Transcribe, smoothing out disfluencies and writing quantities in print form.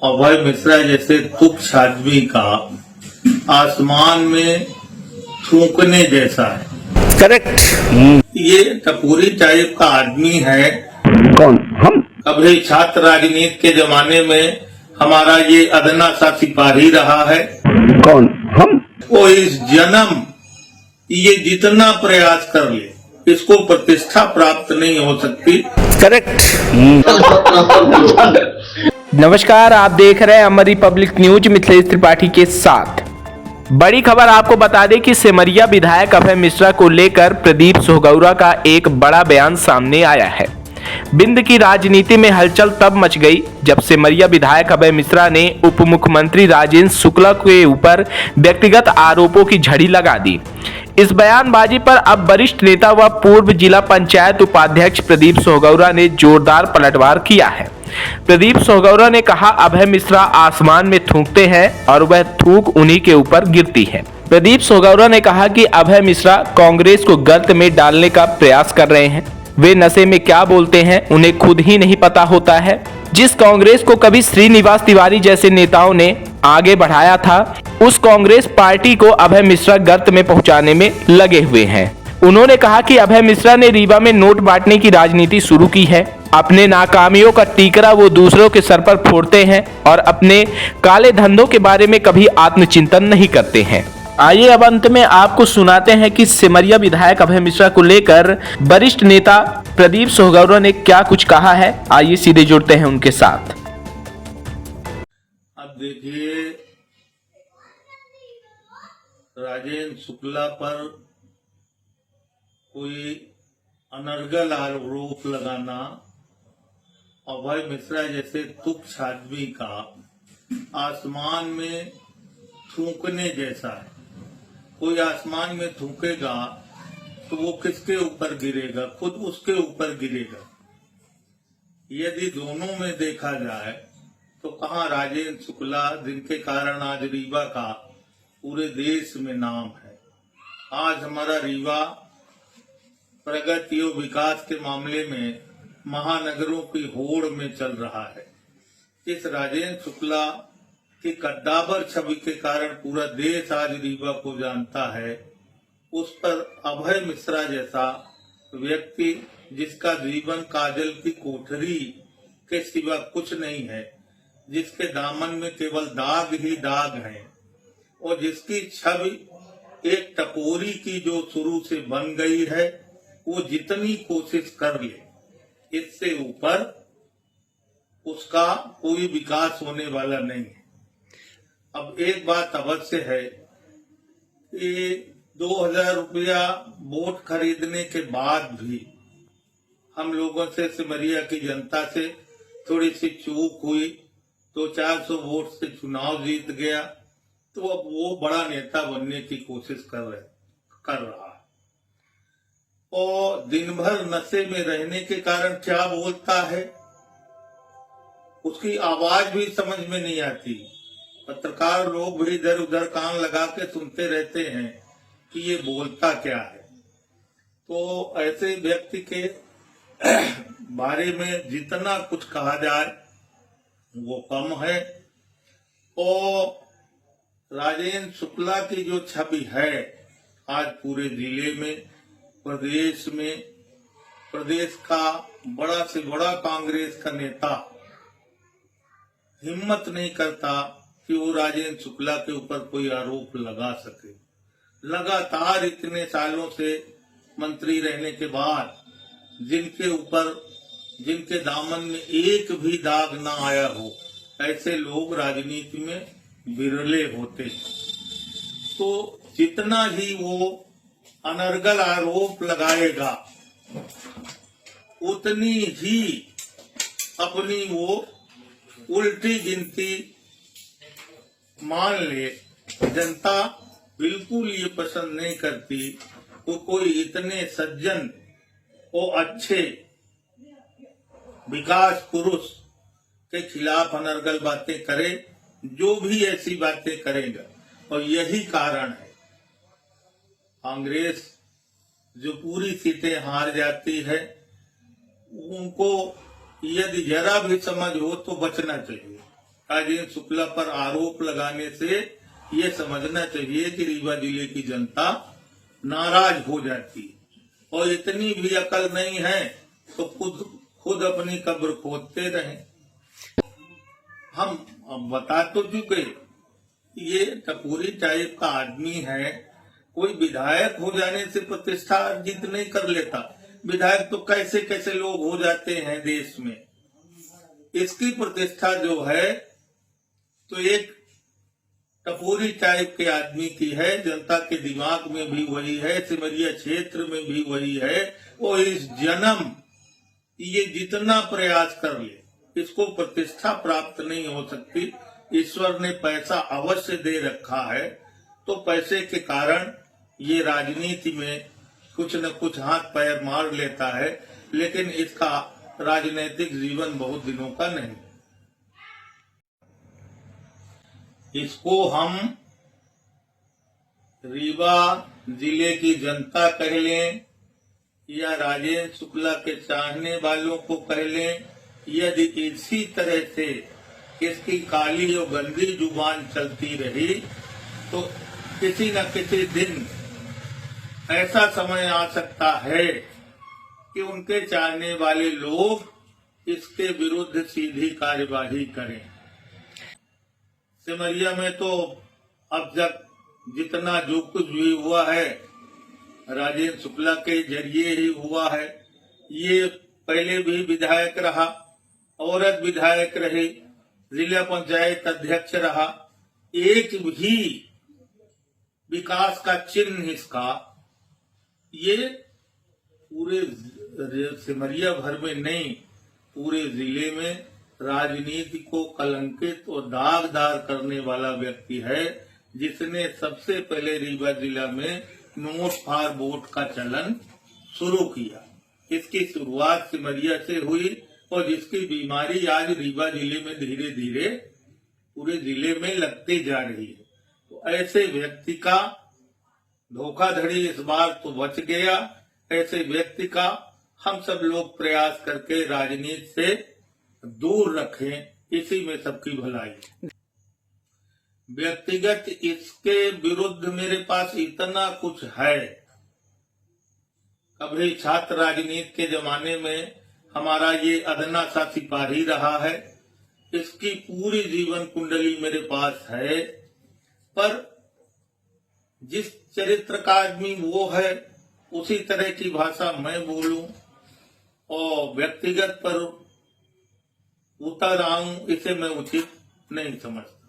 अभय मिश्रा जैसे तुच्छ आदमी का आसमान में थूकने जैसा है। करेक्ट। ये टपूरी टाइप का आदमी है। कौन? हम? कभी छात्र राजनीति के जमाने में हमारा ये अदना सा सिपाही रहा है। कौन? हम? वो इस जन्म ये जितना प्रयास कर ले इसको प्रतिष्ठा प्राप्त नहीं हो सकती। करेक्ट। नमस्कार, आप देख रहे हैं अमर रिपब्लिक न्यूज मिथिलेश त्रिपाठी के साथ। बड़ी खबर आपको बता दें कि सिमरिया विधायक अभय मिश्रा को लेकर प्रदीप सोहगौरा का एक बड़ा बयान सामने आया है। बिंद की राजनीति में हलचल तब मच गई जब सिमरिया विधायक अभय मिश्रा ने उप मुख्यमंत्री राजेंद्र शुक्ला के ऊपर व्यक्तिगत आरोपों की झड़ी लगा दी। इस बयानबाजी पर अब वरिष्ठ नेता व पूर्व जिला पंचायत उपाध्यक्ष प्रदीप सोहगौरा ने जोरदार पलटवार किया है। प्रदीप सोहगौरा ने कहा, अभय मिश्रा आसमान में थूकते हैं और वह थूक उन्हीं के ऊपर गिरती है। प्रदीप सोहगौरा ने कहा कि अभय मिश्रा कांग्रेस को गर्त में डालने का प्रयास कर रहे हैं। वे नशे में क्या बोलते हैं उन्हें खुद ही नहीं पता होता है। जिस कांग्रेस को कभी श्रीनिवास तिवारी जैसे नेताओं ने आगे बढ़ाया था, उस कांग्रेस पार्टी को अभय मिश्रा गर्त में पहुंचाने में लगे हुए हैं। उन्होंने कहा कि अभय मिश्रा ने रीवा में नोट बांटने की राजनीति शुरू की है। अपने नाकामियों का टीकरा वो दूसरों के सर पर फोड़ते हैं और अपने काले धंधों के बारे में कभी आत्मचिंतन नहीं करते हैं। आइए अब अंत में आपको सुनाते हैं कि सिमरिया विधायक अभय मिश्रा को लेकर वरिष्ठ नेता प्रदीप सोहगौरा ने क्या कुछ कहा है। आइए सीधे जुड़ते हैं उनके साथ। अब देखिए, राजेंद्र शुक्ला पर कोई अनर्गल आरोप लगाना अभय मिश्रा जैसे तुच्छ आदमी का आसमान में थूकने जैसा है। कोई आसमान में थूकेगा तो वो किसके ऊपर गिरेगा? खुद उसके ऊपर गिरेगा। यदि दोनों में देखा जाए तो कहाँ राजेंद्र शुक्ला, जिनके कारण आज रीवा का पूरे देश में नाम है। आज हमारा रीवा प्रगति और विकास के मामले में महानगरों की होड़ में चल रहा है। इस राजेंद्र शुक्ला की कद्दावर छवि के कारण पूरा देश आज रीवा को जानता है। उस पर अभय मिश्रा जैसा व्यक्ति, जिसका जीवन काजल की कोठरी के सिवा कुछ नहीं है, जिसके दामन में केवल दाग ही दाग हैं और जिसकी छवि एक टपोरी की जो शुरू से बन गई है, वो जितनी कोशिश कर ले इससे ऊपर उसका कोई विकास होने वाला नहीं है। अब एक बात अवश्य है कि 2000 रुपया वोट खरीदने के बाद भी हम लोगों से, सिमरिया की जनता से थोड़ी सी चूक हुई तो 400 वोट से चुनाव जीत गया, तो अब वो बड़ा नेता बनने की कोशिश कर रहा है। और दिन भर नशे में रहने के कारण क्या बोलता है उसकी आवाज भी समझ में नहीं आती। पत्रकार लोग भी इधर उधर कान लगा के सुनते रहते हैं कि ये बोलता क्या है। तो ऐसे व्यक्ति के बारे में जितना कुछ कहा जाए वो कम है। और राजेंद्र शुक्ला की जो छवि है आज पूरे जिले में, प्रदेश में, प्रदेश का बड़ा से बड़ा कांग्रेस का नेता हिम्मत नहीं करता कि वो राजेंद्र शुक्ला के ऊपर कोई आरोप लगा सके। लगातार इतने सालों से मंत्री रहने के बाद जिनके दामन में एक भी दाग ना आया हो, ऐसे लोग राजनीति में विरले होते। तो जितना ही वो अनर्गल आरोप लगाएगा उतनी ही अपनी वो उल्टी गिनती मान ले। जनता बिल्कुल ये पसंद नहीं करती वो कोई इतने सज्जन और अच्छे विकास पुरुष के खिलाफ अनर्गल बातें करे, जो भी ऐसी बातें करेगा। और यही कारण है कांग्रेस जो पूरी सीटें हार जाती है, उनको यदि जरा भी समझ हो तो बचना चाहिए। राजेंद्र शुक्ला पर आरोप लगाने से ये समझना चाहिए कि रीवा जिले की जनता नाराज हो जाती है। और इतनी भी अकल नहीं है तो खुद अपनी कब्र खोदते रहे। हम अब बता तो चुके, ये टपूरी टाइप का आदमी है। कोई विधायक हो जाने से प्रतिष्ठा अर्जित नहीं कर लेता। विधायक तो कैसे कैसे लोग हो जाते हैं देश में। इसकी प्रतिष्ठा जो है तो एक टपूरी टाइप के आदमी की है। जनता के दिमाग में भी वही है, सिमरिया क्षेत्र में भी वही है। और इस जन्म ये जितना प्रयास कर ले इसको प्रतिष्ठा प्राप्त नहीं हो सकती। ईश्वर ने पैसा अवश्य दे रखा है, तो पैसे के कारण ये राजनीति में कुछ न कुछ हाथ पैर मार लेता है, लेकिन इसका राजनीतिक जीवन बहुत दिनों का नहीं। इसको हम रीवा जिले की जनता कह लें या राजेंद्र शुक्ला के चाहने वालों को कह लें, यदि इसी तरह से इसकी काली और गंदी जुबान चलती रही तो किसी न किसी दिन ऐसा समय आ सकता है कि उनके चाहने वाले लोग इसके विरुद्ध सीधी कार्यवाही करें। सिमरिया में तो अब जब जितना जो कुछ भी हुआ है राजेंद्र शुक्ला के जरिए ही हुआ है। ये पहले भी विधायक रहा, औरत विधायक रही, जिला पंचायत अध्यक्ष रहा, एक भी विकास का चिन्ह इसका ये पूरे सिमरिया भर में नहीं पूरे जिले में राजनीति को कलंकित और दागदार करने वाला व्यक्ति है, जिसने सबसे पहले रीवा जिला में नोट फॉर वोट का चलन शुरू किया। इसकी शुरुआत सिमरिया से हुई और जिसकी बीमारी आज रीवा जिले में धीरे धीरे पूरे जिले में लगती जा रही है। तो ऐसे व्यक्ति का धोखाधड़ी इस बार तो बच गया। ऐसे व्यक्ति का हम सब लोग प्रयास करके राजनीति से दूर रखें, इसी में सबकी भलाई। व्यक्तिगत इसके विरुद्ध मेरे पास इतना कुछ है। कभी छात्र राजनीति के जमाने में हमारा ये अदना सा सिपाही रहा है। इसकी पूरी जीवन कुंडली मेरे पास है, पर जिस चरित्र का आदमी वो है उसी तरह की भाषा मैं बोलूं और व्यक्तिगत पर उतर आऊं, इसे मैं उचित नहीं समझता।